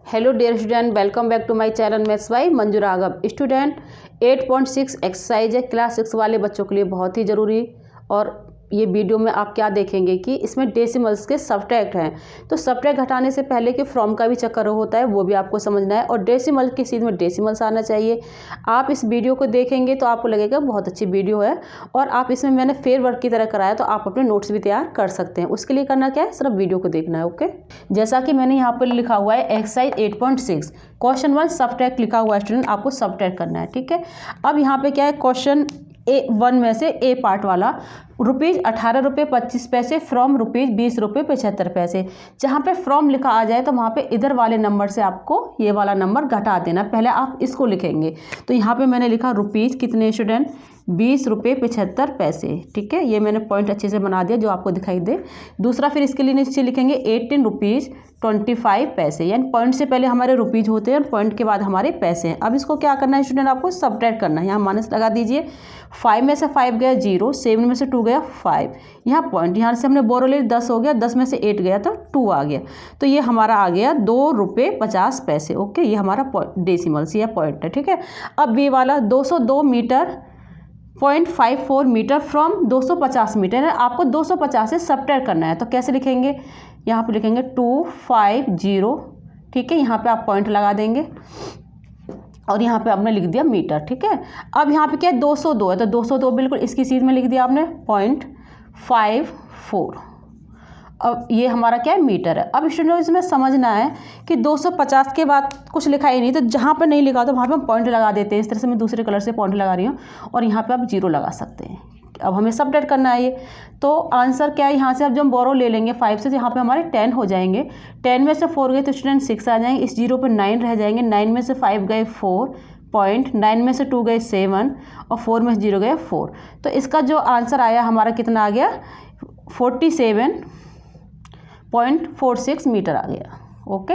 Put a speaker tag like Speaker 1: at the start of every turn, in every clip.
Speaker 1: Hello dear student, welcome back to my channel maths by Manju Raghav. Student 8.6 exercise है class 6 वाले बच्चों के लिए बहुत ही ज़रूरी। और ये वीडियो में आप क्या देखेंगे कि इसमें डेसिमल्स के सब्ट्रैक्ट हैं। तो सब्ट्रैक्ट घटाने से पहले कि फ्रॉम का भी चक्कर होता है वो भी आपको समझना है, और डेसिमल की चीज़ में डेसिमल्स आना चाहिए। आप इस वीडियो को देखेंगे तो आपको लगेगा बहुत अच्छी वीडियो है, और आप इसमें मैंने फेयर वर्क की तरह कराया, तो आप अपने नोट्स भी तैयार कर सकते हैं। उसके लिए करना क्या है, सिर्फ वीडियो को देखना है। ओके, जैसा कि मैंने यहाँ पर लिखा हुआ है एक्सरसाइज 8.6 क्वेश्चन 1 सब्ट्रैक्ट लिखा हुआ है। स्टूडेंट आपको सब्ट्रैक्ट करना है, ठीक है। अब यहाँ पे क्या है, क्वेश्चन A1 में से ए पार्ट वाला ₹18.25 फ्रॉम ₹20.75। जहाँ पे फ्रॉम लिखा आ जाए तो वहाँ पे इधर वाले नंबर से आपको ये वाला नंबर घटा देना। पहले आप इसको लिखेंगे, तो यहाँ पे मैंने लिखा रुपीज़ कितने स्टूडेंट, ₹20.75, ठीक है। ये मैंने पॉइंट अच्छे से बना दिया जो आपको दिखाई दे। दूसरा फिर इसके लिए नीचे लिखेंगे ₹18.25, यानी पॉइंट से पहले हमारे रुपीज़ होते हैं और पॉइंट के बाद हमारे पैसे हैं। अब इसको क्या करना है स्टूडेंट, आपको सब्ट्रैक्ट करना है। यहाँ माइनस लगा दीजिए। 5 में से 5 गया 0, 7 में से 2 गया 5, यहाँ पॉइंट, यहाँ से हमने बोरो ले 10 हो गया, 10 में से 8 गया तो 2 आ गया, तो ये हमारा आ गया ₹2.50। ओके, ये हमारा डेसिमल्स या पॉइंट है, ठीक है। अब बी वाला 202 मीटर 0.54 मीटर फ्रॉम 250 मीटर है। आपको 250 से सब्ट्रैक्ट करना है, तो कैसे लिखेंगे, यहाँ पे लिखेंगे 250, ठीक है। यहाँ पे आप पॉइंट लगा देंगे और यहाँ पे आपने लिख दिया मीटर, ठीक है। अब यहाँ पे क्या है, 202 है, तो 202 बिल्कुल इसकी चीज़ में लिख दिया आपने 0.54। अब ये हमारा क्या है, मीटर है। अब स्टूडेंट इसमें समझना है कि 250 के बाद कुछ लिखा ही नहीं, तो जहाँ पे नहीं लिखा तो वहाँ पे हम पॉइंट लगा देते हैं। इस तरह से मैं दूसरे कलर से पॉइंट लगा रही हूँ, और यहाँ पे आप 0 लगा सकते हैं। अब हमें सब्ट्रैक्ट करना है ये, तो आंसर क्या है, यहाँ से अब जब हम बोरो ले लेंगे 5 से, तो यहाँ पे हमारे 10 हो जाएंगे। 10 में से 4 गए तो स्टूडेंट 6 आ जाएंगे। इस 0 पर 9 रह जाएंगे। 9 में से 5 गए 4 पॉइंट, 9 में से 2 गए 7, और 4 में से 0 गए 4। तो इसका जो आंसर आया हमारा कितना आ गया, 47.46 मीटर आ गया। ओके,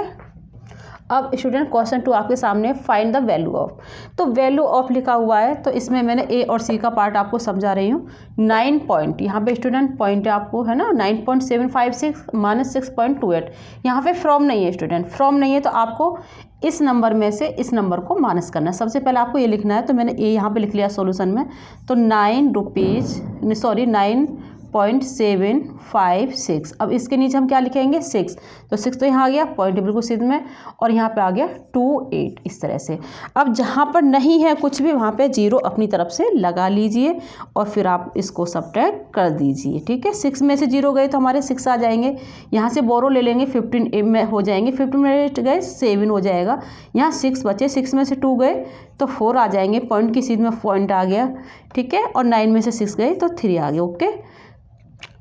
Speaker 1: अब स्टूडेंट क्वेश्चन 2 आपके सामने, फाइंड द वैल्यू ऑफ। तो वैल्यू ऑफ लिखा हुआ है, तो इसमें मैंने ए और सी का पार्ट आपको समझा रही हूँ। 9 पॉइंट, यहाँ पे स्टूडेंट पॉइंट आपको है ना 9.756 माइनस 6.28। यहाँ पे फ्रॉम नहीं है स्टूडेंट, फ्रॉम नहीं है, तो आपको इस नंबर में से इस नंबर को माइनस करना है। सबसे पहले आपको ये लिखना है, तो मैंने ए यहाँ पे लिख लिया सॉल्यूशन में। तो 9.756। अब इसके नीचे हम क्या लिखेंगे, 6, तो 6 तो यहाँ आ गया पॉइंट बिल्कुल सीध में, और यहाँ पे आ गया 28 इस तरह से। अब जहाँ पर नहीं है कुछ भी, वहाँ पे 0 अपनी तरफ से लगा लीजिए, और फिर आप इसको सब्ट्रैक्ट कर दीजिए, ठीक है। 6 में से 0 गए तो हमारे 6 आ जाएंगे। यहाँ से बोरो ले लेंगे 15 में हो जाएंगे, 15 में गए 7 हो जाएगा। यहाँ 6 बचे, 6 में से 2 गए तो 4 आ जाएंगे। पॉइंट की सीध में पॉइंट आ गया, ठीक है। और 9 में से 6 गए तो 3 आ गया। ओके,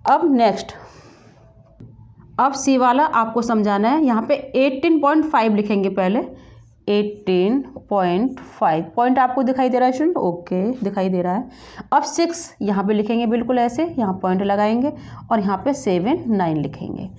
Speaker 1: अब नेक्स्ट, अब सी वाला आपको समझाना है। यहाँ पे 18.5 लिखेंगे पहले, 18.5 पॉइंट आपको दिखाई दे रहा है स्टूडेंट, ओके दिखाई दे रहा है। अब 6 यहाँ पे लिखेंगे बिल्कुल ऐसे, यहाँ पॉइंट लगाएंगे, और यहाँ पे 7 9 लिखेंगे।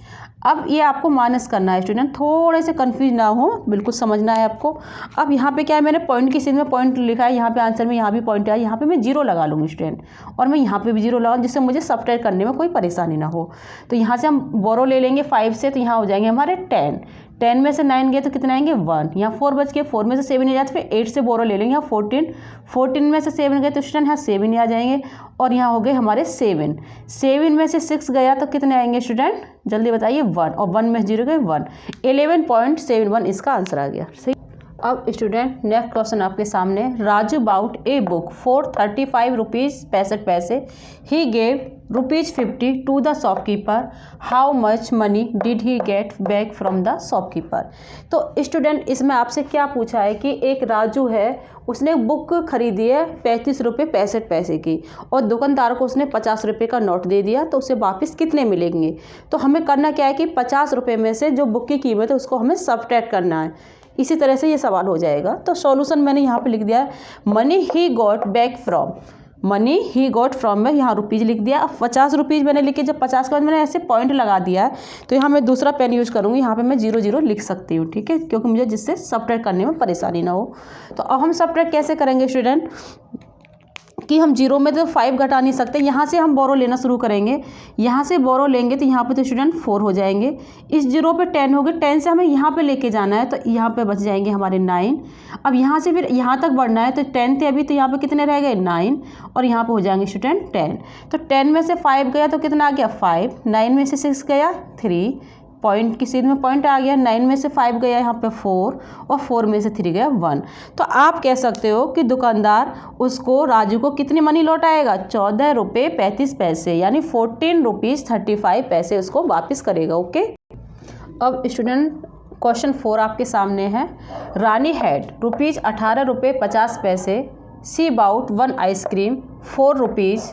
Speaker 1: अब ये आपको माइनस करना है स्टूडेंट, थोड़े से कंफ्यूज ना हो, बिल्कुल समझना है आपको। अब यहाँ पे क्या है, मैंने पॉइंट की सीध में पॉइंट लिखा है, यहाँ पे आंसर में यहाँ भी पॉइंट है, यहाँ पे मैं 0 लगा लूँगी स्टूडेंट, और मैं यहाँ पे भी 0 लगाऊँ, जिससे मुझे सब्ट्रैक्ट करने में कोई परेशानी ना हो। तो यहाँ से हम बोरो ले लेंगे 5 से, तो यहाँ हो जाएंगे हमारे 10। 10 में से 9 गए तो कितने आएंगे 1, यहाँ 4 बच गए, 4 में से 7 नहीं जाते, फिर 8 से बोरो ले लेंगे, यहाँ 14 में से 7 गए तो स्टूडेंट यहाँ 7 ही आ जाएंगे, और यहाँ हो गए हमारे 7 में से 6 गया तो कितने आएंगे स्टूडेंट, जल्दी बताइए 1, और 1 में 0 गए 1, 11.71 इसका आंसर आ गया। सही। अब स्टूडेंट नेक्स्ट क्वेश्चन आपके सामने, Raju bought a book for ₹35.65 he gave ₹50 to the shopkeeper, how much money did he get back from the shopkeeper. तो स्टूडेंट इसमें आपसे क्या पूछा है कि एक राजू है, उसने बुक खरीदी है ₹35.65 की, और दुकानदार को उसने ₹50 का नोट दे दिया, तो उसे वापस कितने मिलेंगे। तो हमें करना क्या है कि ₹50 में से जो बुक की कीमत है उसको हमें सब्ट्रैक्ट करना है। इसी तरह से ये सवाल हो जाएगा। तो सॉल्यूशन मैंने यहाँ पे लिख दिया है, money he got back from, money he got from में यहाँ रुपीज़ लिख दिया। अब ₹50 मैंने लिखे, जब 50 के बाद मैंने ऐसे पॉइंट लगा दिया है, तो यहाँ मैं दूसरा पेन यूज करूँगी, यहाँ पे मैं 0 लिख सकती हूँ, ठीक है, क्योंकि मुझे जिससे सब्ट्रैक्ट करने में परेशानी ना हो। तो अब हम सब्ट्रैक्ट कैसे करेंगे स्टूडेंट, कि हम जीरो में तो 5 घटा नहीं सकते, यहाँ से हम बोरो लेना शुरू करेंगे, यहाँ से बोरो लेंगे तो यहाँ पे तो स्टूडेंट 4 हो जाएंगे, इस जीरो पे 10 हो गए, 10 से हमें यहाँ पे लेके जाना है तो यहाँ पे बच जाएंगे हमारे 9। अब यहाँ से फिर यहाँ तक बढ़ना है तो 10 थे अभी, तो यहाँ पे कितने रह गए 9, और यहाँ पे हो जाएंगे स्टूडेंट 10। तो 10 में से 5 गया तो कितना आ गया 5, 9 में से 6 गया 3, पॉइंट की सीध में पॉइंट आ गया, 9 में से 5 गया यहाँ पे 4, और 4 में से 3 गया 1। तो आप कह सकते हो कि दुकानदार उसको राजू को कितनी मनी लौटाएगा, 14 रुपये 35 पैसे, यानी 14 रुपीज़ 35 पैसे उसको वापस करेगा। ओके। अब स्टूडेंट क्वेश्चन 4 आपके सामने है। रानी हैड रुपीज़ 18 रुपये 50 पैसे, सी बाउट 1 आइसक्रीम 4 रुपीज़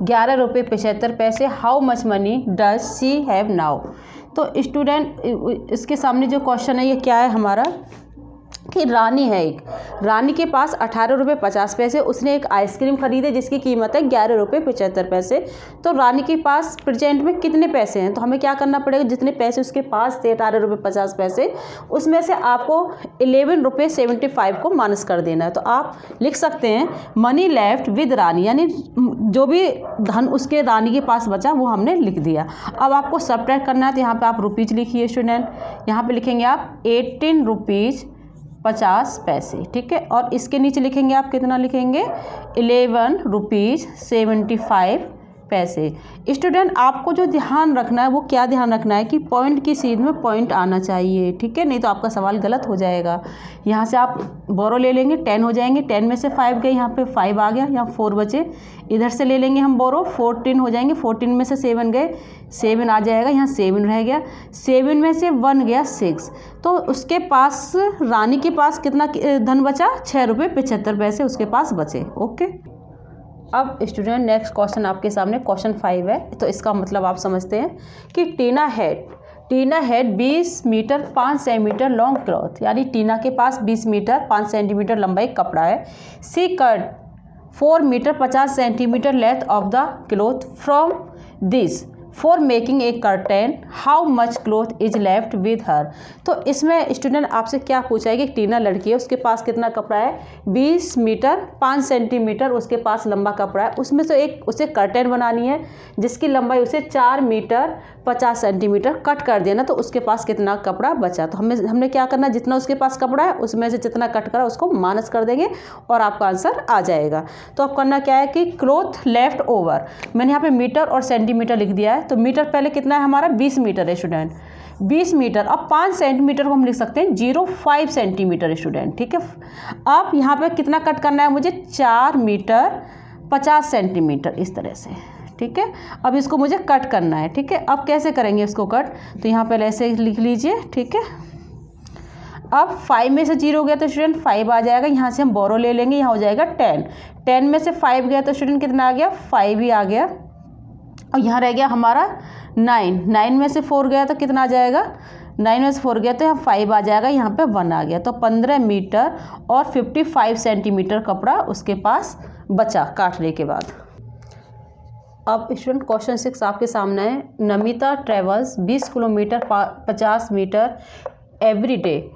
Speaker 1: 11 रुपये 75 पैसे, how much money does she have now. तो स्टूडेंट इसके सामने जो क्वेश्चन है ये क्या है हमारा, कि रानी है एक, रानी के पास 18 रुपये 50 पैसे, उसने एक आइसक्रीम खरीदे जिसकी कीमत है 11 रुपये 75 पैसे। तो रानी के पास प्रेजेंट में कितने पैसे हैं, तो हमें क्या करना पड़ेगा, जितने पैसे उसके पास थे 18 रुपये 50 पैसे, उसमें से आपको 11 रुपये 75 को माइनस कर देना है। तो आप लिख सकते हैं मनी लेफ्ट विद रानी, यानी जो भी धन उसके रानी के पास बचा वो हमने लिख दिया। अब आपको सब्ट्रैक्ट करना है तो यहाँ पर आप रुपीज़ लिखिए स्टूडेंट, यहाँ पर लिखेंगे आप 18 रुपीज़ 50 पैसे, ठीक है। और इसके नीचे लिखेंगे आप कितना लिखेंगे 11 रुपीज़ 75 पैसे। स्टूडेंट आपको जो ध्यान रखना है वो क्या ध्यान रखना है कि पॉइंट की सीध में पॉइंट आना चाहिए, ठीक है, नहीं तो आपका सवाल गलत हो जाएगा। यहाँ से आप बोरो ले लेंगे 10 हो जाएंगे, 10 में से 5 गए, यहाँ पे 5 आ गया, यहाँ 4 बचे, इधर से ले लेंगे हम बोरो 14 हो जाएंगे, 14 में से 7 गए, 7 आ जाएगा, यहाँ 7 रह गया, 7 में से 1 गया 6। तो उसके पास रानी के पास कितना धन बचा 6 रुपये 75 पैसे उसके पास बचे। ओके। अब स्टूडेंट नेक्स्ट क्वेश्चन आपके सामने क्वेश्चन 5 है। तो इसका मतलब आप समझते हैं कि Tina had 20 metre 5 centimetre long cloth, यानी टीना के पास 20 मीटर 5 सेंटीमीटर लंबाई कपड़ा है। She cut 4 metre 50 centimetre length of the cloth from this for making a curtain, how much cloth is left with her. तो इसमें स्टूडेंट आपसे क्या पूछा है कि टीना लड़की है, उसके पास कितना कपड़ा है 20 मीटर 5 सेंटीमीटर उसके पास लंबा कपड़ा है, उसमें से एक उसे कर्टेन बनानी है जिसकी लंबाई उसे 4 मीटर 50 सेंटीमीटर कट कर देना, तो उसके पास कितना कपड़ा बचा। तो हमने क्या करना, जितना उसके पास कपड़ा है उसमें से जितना कट करा उसको माइनस कर देंगे और आपका आंसर आ जाएगा। तो अब करना क्या है कि क्लॉथ लेफ्ट ओवर, मैंने यहाँ पे मीटर और सेंटीमीटर लिख दिया है। तो मीटर पहले कितना है हमारा 20 मीटर है स्टूडेंट, 20 मीटर। अब 5 सेंटीमीटर को हम लिख सकते हैं 0.5 सेंटीमीटर स्टूडेंट, ठीक है। अब यहाँ पे कितना कट करना है मुझे 4 मीटर 50 सेंटीमीटर इस तरह से, ठीक है। अब इसको मुझे कट करना है, ठीक है। अब कैसे करेंगे इसको कट, तो यहाँ पहले ऐसे लिख लीजिए, ठीक है। अब 5 में से 0 गया तो स्टूडेंट 5 आ जाएगा, यहाँ से हम बोरो ले लेंगे, यहाँ हो जाएगा 10, 10 में से 5 गया तो स्टूडेंट कितना आ गया 5 ही आ गया, और यहाँ रह गया हमारा 9, 9 में से 4 गया तो कितना आ जाएगा 9 में से 4 गया तो यहाँ 5 आ जाएगा, यहाँ पे 1 आ गया। तो 15 मीटर और 55 सेंटीमीटर कपड़ा उसके पास बचा काटने के बाद। अब स्टूडेंट क्वेश्चन 6 आपके सामने है। Namita travels 20 kilometre 50 metre every day,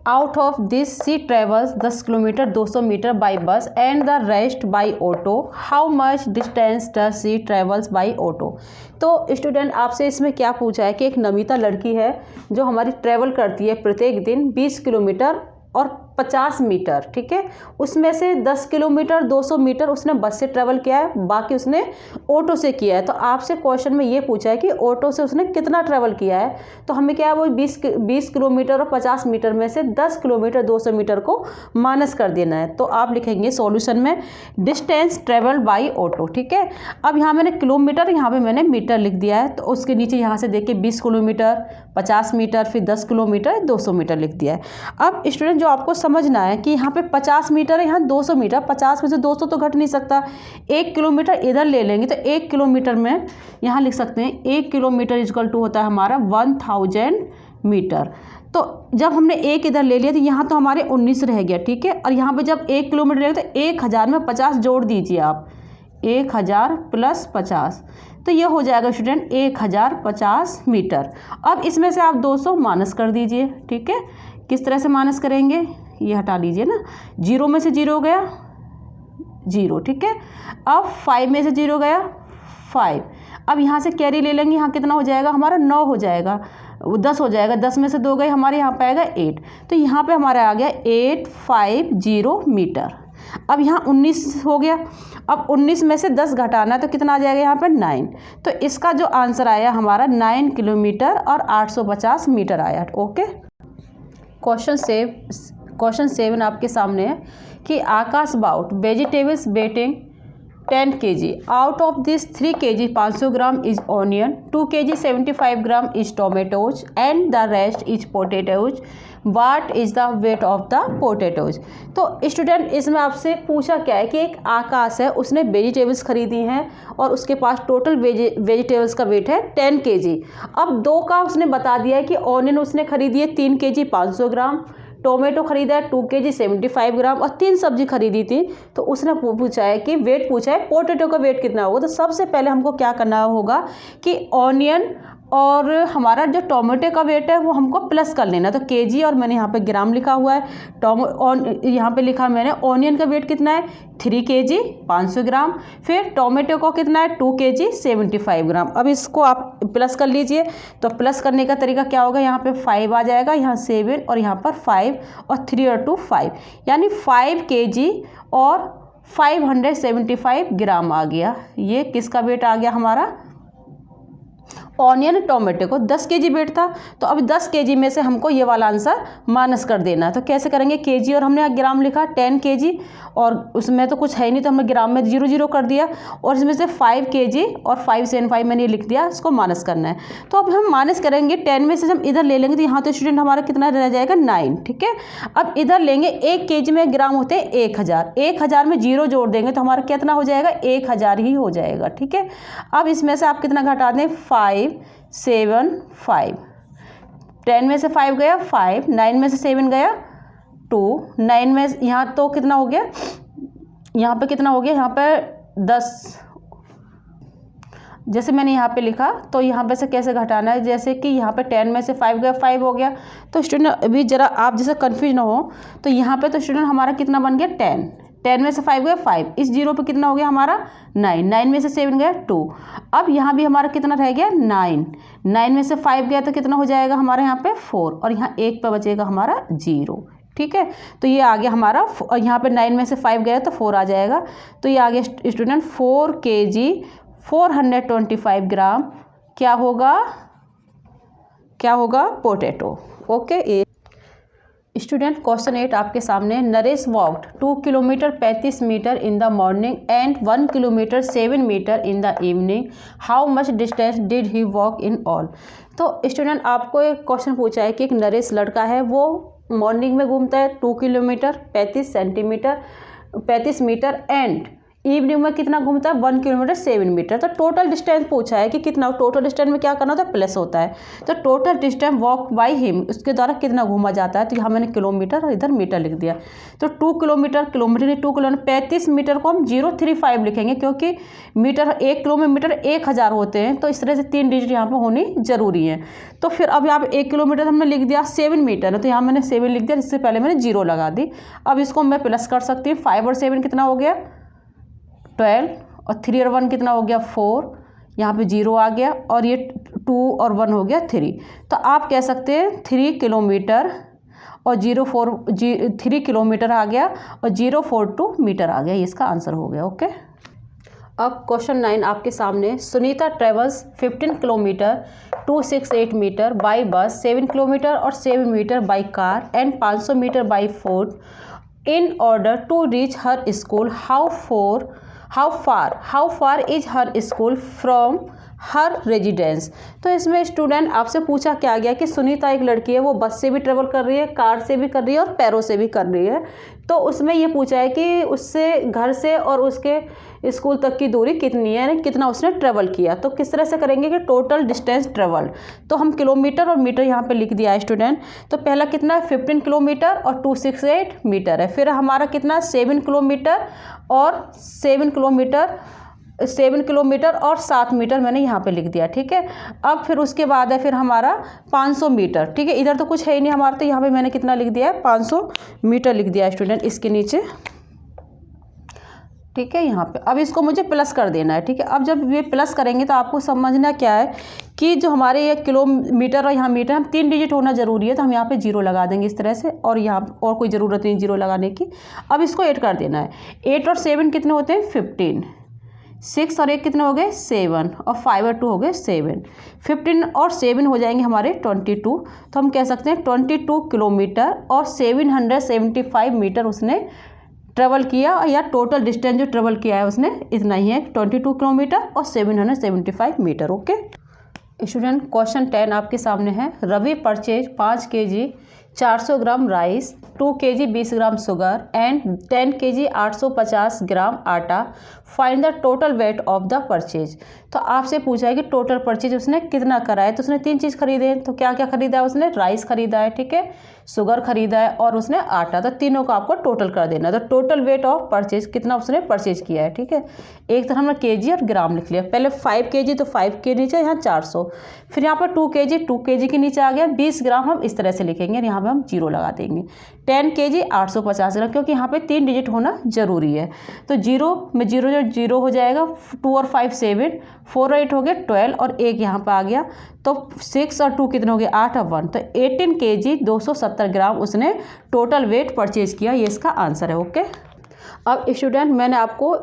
Speaker 1: out of this she travels 10 kilometre 200 metre by bus and the rest by auto, how much distance does she travels by auto. तो स्टूडेंट आपसे इसमें क्या पूछा है कि एक नमिता लड़की है जो हमारी ट्रैवल करती है प्रत्येक दिन 20 किलोमीटर और 50 मीटर, ठीक है। उसमें से 10 किलोमीटर 200 मीटर उसने बस से ट्रैवल किया है, बाकी उसने ऑटो से किया है। तो आपसे क्वेश्चन में ये पूछा है कि ऑटो से उसने कितना ट्रैवल किया है। तो हमें क्या है वो 20 किलोमीटर और 50 मीटर में से 10 किलोमीटर 200 मीटर को माइनस कर देना है। तो आप लिखेंगे सॉल्यूशन में डिस्टेंस ट्रेवल बाई ऑटो, ठीक है। अब यहाँ मैंने किलोमीटर, यहाँ पर मैंने मीटर लिख दिया है, तो उसके नीचे यहाँ से देखिए 20 किलोमीटर 50 मीटर फिर 10 किलोमीटर 200 मीटर लिख दिया है। अब स्टूडेंट जो आपको समझना है कि यहाँ पे 50 मीटर है, यहाँ 200 मीटर, 50 में से 200 तो घट नहीं सकता, 1 किलोमीटर इधर ले लेंगे तो 1 किलोमीटर में यहाँ लिख सकते हैं 1 किलोमीटर इक्वल टू होता है हमारा 1000 मीटर। तो जब हमने 1 इधर ले लिया तो यहाँ तो हमारे 19 रह गया, ठीक है। और यहाँ पे जब 1 किलोमीटर लेंगे तो 1000 में 50 जोड़ दीजिए आप, 1000 प्लस 50, तो ये हो जाएगा स्टूडेंट 1050 मीटर। अब इसमें से आप 200 माइनस कर दीजिए, ठीक है। किस तरह से माइनस करेंगे, ये हटा लीजिए ना, 0 में से 0 गया 0, ठीक है। अब 5 में से 0 गया 5, अब यहाँ से कैरी ले लेंगे, यहाँ कितना हो जाएगा हमारा 9 हो जाएगा, 10 हो जाएगा, 10 में से 2 गए हमारे यहाँ पे आएगा 8, तो यहाँ पे हमारा आ गया 850 मीटर। अब यहाँ 19 हो गया, अब 19 में से 10 घटाना है तो कितना आ जाएगा यहाँ पे 9, तो इसका जो आंसर आया हमारा 9 किलोमीटर और 850 मीटर आया। ओके, क्वेश्चन 7 आपके सामने है कि Akash about vegetables weighting 10 kg. Out of this 3 kg 500 gram is onion, 2 kg 75 gram is tomatoes and the rest is potatoes. What is the weight of the potatoes? तो student इसमें आपसे पूछा क्या है कि एक आकाश है, उसने वेजिटेबल्स खरीदी हैं और उसके पास टोटल वेजिटेबल्स का वेट है 10 kg। अब 2 का उसने बता दिया है कि ऑनियन उसने खरीदी है 3 kg 500 ग्राम, टोमेटो खरीदा है 2 kg 75 ग्राम और 3 सब्जी खरीदी थी। तो उसने पूछा है कि वेट पूछा है, पोटैटो का वेट कितना होगा। तो सबसे पहले हमको क्या करना होगा कि ऑनियन और हमारा जो टोमेटो का वेट है वो हमको प्लस कर लेना। तो केजी और मैंने यहाँ पे ग्राम लिखा हुआ है, यहाँ पे लिखा मैंने ऑनियन का वेट कितना है 3 kg 500 ग्राम, फिर टोमेटो को कितना है 2 kg 75 ग्राम। अब इसको आप प्लस कर लीजिए, तो प्लस करने का तरीका क्या होगा, यहाँ पे 5 आ जाएगा, यहाँ 7 और यहाँ पर 5 और 3 और 2 5, यानी 5 kg और 575 ग्राम आ गया। ये किसका वेट आ गया हमारा, ऑनियन टोमेटो को 10 kg वेट था। तो अब 10 kg में से हमको ये वाला आंसर माइनस कर देना है। तो कैसे करेंगे, केजी और हमने ग्राम लिखा 10 kg और उसमें तो कुछ है ही नहीं, तो हमने ग्राम में 0 0 कर दिया और इसमें से 5 kg और 575 मैंने ये लिख दिया, इसको माइनस करना है। तो अब हम माइनस करेंगे 10 में से जब इधर ले लेंगे तो यहाँ तो स्टूडेंट हमारा कितना रह जाएगा 9, ठीक है। अब इधर लेंगे 1 kg में ग्राम होते हैं 1000, 1000 में 0 जोड़ देंगे तो हमारा कितना हो जाएगा 1000 ही हो जाएगा, ठीक है। अब इसमें से आप कितना घटा दें 5 7 5, 10 में से 5 गया 5, 9 में से 7 गया 2, 9 में यहाँ तो कितना हो गया, यहाँ पे कितना हो गया, यहाँ पे 10, जैसे मैंने यहाँ पे लिखा तो यहाँ पे से कैसे घटाना है, जैसे कि यहाँ पे 10 में से 5 गया 5 हो गया। तो स्टूडेंट अभी ज़रा आप जैसे कन्फ्यूज ना हो, तो यहाँ पे तो स्टूडेंट हमारा कितना बन गया 10 में से 5 गया 5, इस 0 पे कितना हो गया हमारा 9, 9 में से 7 गया 2। अब यहाँ भी हमारा कितना रह गया 9, 9 में से 5 गया तो कितना हो जाएगा हमारे यहाँ पे 4 और यहाँ 1 पे बचेगा हमारा 0, ठीक है। तो ये आ गया हमारा, यहाँ पे 9 में से 5 गया तो 4 आ जाएगा। तो ये आ गया स्टूडेंट 4 kg 425 ग्राम क्या होगा पोटैटो। ओके स्टूडेंट, क्वेश्चन 8 आपके सामने, Naresh walked 2 kilometre 35 metre in the morning and 1 kilometre 7 metre in the evening, how much distance did he walk in all. तो स्टूडेंट आपको एक क्वेश्चन पूछा है कि एक नरेश लड़का है, वो मॉर्निंग में घूमता है 2 किलोमीटर 35 मीटर एंड इवनिंग में कितना घूमता है 1 किलोमीटर 7 मीटर। तो टोटल डिस्टेंस पूछा है कि कितना, टोटल डिस्टेंस में क्या करना होता है प्लस होता है। तो total distance walk by him, उसके द्वारा कितना घूमा जाता है, तो यहाँ मैंने किलोमीटर और इधर मीटर लिख दिया। तो 2 किलोमीटर 35 मीटर को हम 035 लिखेंगे क्योंकि मीटर 1 किलोमीटर 1000 होते हैं, तो इस तरह से 3 डिजिट यहाँ पर होनी जरूरी है। तो फिर अब यहाँ 1 किलोमीटर हमने लिख दिया 7 मीटर है, तो यहाँ मैंने 7 लिख दिया, इससे पहले मैंने 0 लगा दी। अब इसको मैं प्लस कर सकती हूँ, 5 और 7 कितना हो गया 12 और 3 और 1 कितना हो गया 4, यहाँ पे 0 आ गया और ये 2 और 1 हो गया 3। तो आप कह सकते हैं 3 किलोमीटर और 3 किलोमीटर आ गया और 042 मीटर आ गया, ये इसका आंसर हो गया। ओके अब क्वेश्चन 9 आपके सामने, Sunita travels 15 kilometre 268 metre by bus, 7 kilometre और 7 metre by car and 500 metre by foot in order to reach her school, how far is her school from her residence। तो इसमें स्टूडेंट आपसे पूछा क्या गया कि सुनीता एक लड़की है, वो बस से भी ट्रेवल कर रही है, कार से भी कर रही है और पैरों से भी कर रही है। तो उसमें ये पूछा है कि उससे घर से और उसके स्कूल तक की दूरी कितनी है, यानी कितना उसने ट्रेवल किया। तो किस तरह से करेंगे कि टोटल डिस्टेंस ट्रेवल, तो हम किलोमीटर और मीटर यहाँ पे लिख दिया है स्टूडेंट। तो पहला कितना है 15 किलोमीटर और 268 मीटर है, फिर हमारा कितना 7 किलोमीटर और 7 किलोमीटर और 7 मीटर मैंने यहाँ पे लिख दिया, ठीक है। अब फिर उसके बाद है फिर हमारा 500 मीटर, ठीक है। इधर तो कुछ है ही नहीं हमारा, तो यहाँ पे मैंने कितना लिख दिया है 500 मीटर लिख दिया है स्टूडेंट इसके नीचे। ठीक है। यहाँ पे अब इसको मुझे प्लस कर देना है, ठीक है। अब जब ये प्लस करेंगे तो आपको समझना क्या है कि जो हमारे ये किलोमीटर और यहाँ मीटर, हम 3 डिजिट होना ज़रूरी है, तो हम यहाँ पे 0 लगा देंगे इस तरह से, और यहाँ और कोई ज़रूरत नहीं 0 लगाने की। अब इसको ऐड कर देना है। 8 और 7 कितने होते हैं? 15। 6 और 1 कितने हो गए? 7, और 5 और 2 हो गए 7। 15 और 7 हो जाएंगे हमारे 22। तो हम कह सकते हैं 22 किलोमीटर और 775 मीटर उसने ट्रेवल किया, या टोटल डिस्टेंस जो ट्रेवल किया है उसने इतना ही है, 22 किलोमीटर और 775 मीटर। ओके स्टूडेंट, क्वेश्चन 10 आपके सामने है। Ravi purchase 5 kg 400 gram rice, 2 kg 20 gram sugar and 10 kg 850 gram atta. Find the total weight of the purchase. तो आपसे पूछा है कि टोटल परचेज उसने कितना करा है। तो उसने 3 चीज़ खरीदे हैं। तो क्या क्या खरीदा है उसने? राइस खरीदा है, ठीक है, शुगर खरीदा है और उसने आटा। तो तीनों का आपको टोटल कर देना। तो टोटल वेट ऑफ परचेज कितना उसने परचेज किया है, ठीक है। एक तरह हमने केजी और ग्राम लिख लिया। पहले 5 kg, तो 5 के नीचे यहाँ 400, फिर यहाँ पर 2 kg के नीचे आ गया 20 ग्राम, हम इस तरह से लिखेंगे, यहाँ पर हम 0 लगा देंगे। 10 kg 850 ग्राम, क्योंकि यहाँ पे 3 डिजिट होना जरूरी है। तो 0 में 0 हो जाएगा, 2 और 5 7, 4 और 8 हो गया 12, और 1 यहाँ पे आ गया। तो 6 और 2 कितने हो गए? 8 और 1, तो 18 kg 270 ग्राम उसने टोटल वेट परचेज किया। ये इसका आंसर है। ओके, अब स्टूडेंट मैंने आपको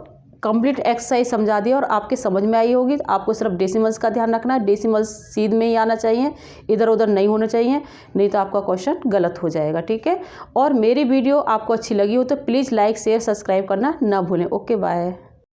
Speaker 1: कंप्लीट एक्सरसाइज समझा दिया और आपके समझ में आई होगी। आपको सिर्फ डेसिमल्स का ध्यान रखना है। डेसिमल्स सीध में ही आना चाहिए, इधर उधर नहीं होना चाहिए, नहीं तो आपका क्वेश्चन गलत हो जाएगा, ठीक है। और मेरी वीडियो आपको अच्छी लगी हो तो प्लीज़ लाइक शेयर सब्सक्राइब करना ना भूलें। Okay, bye.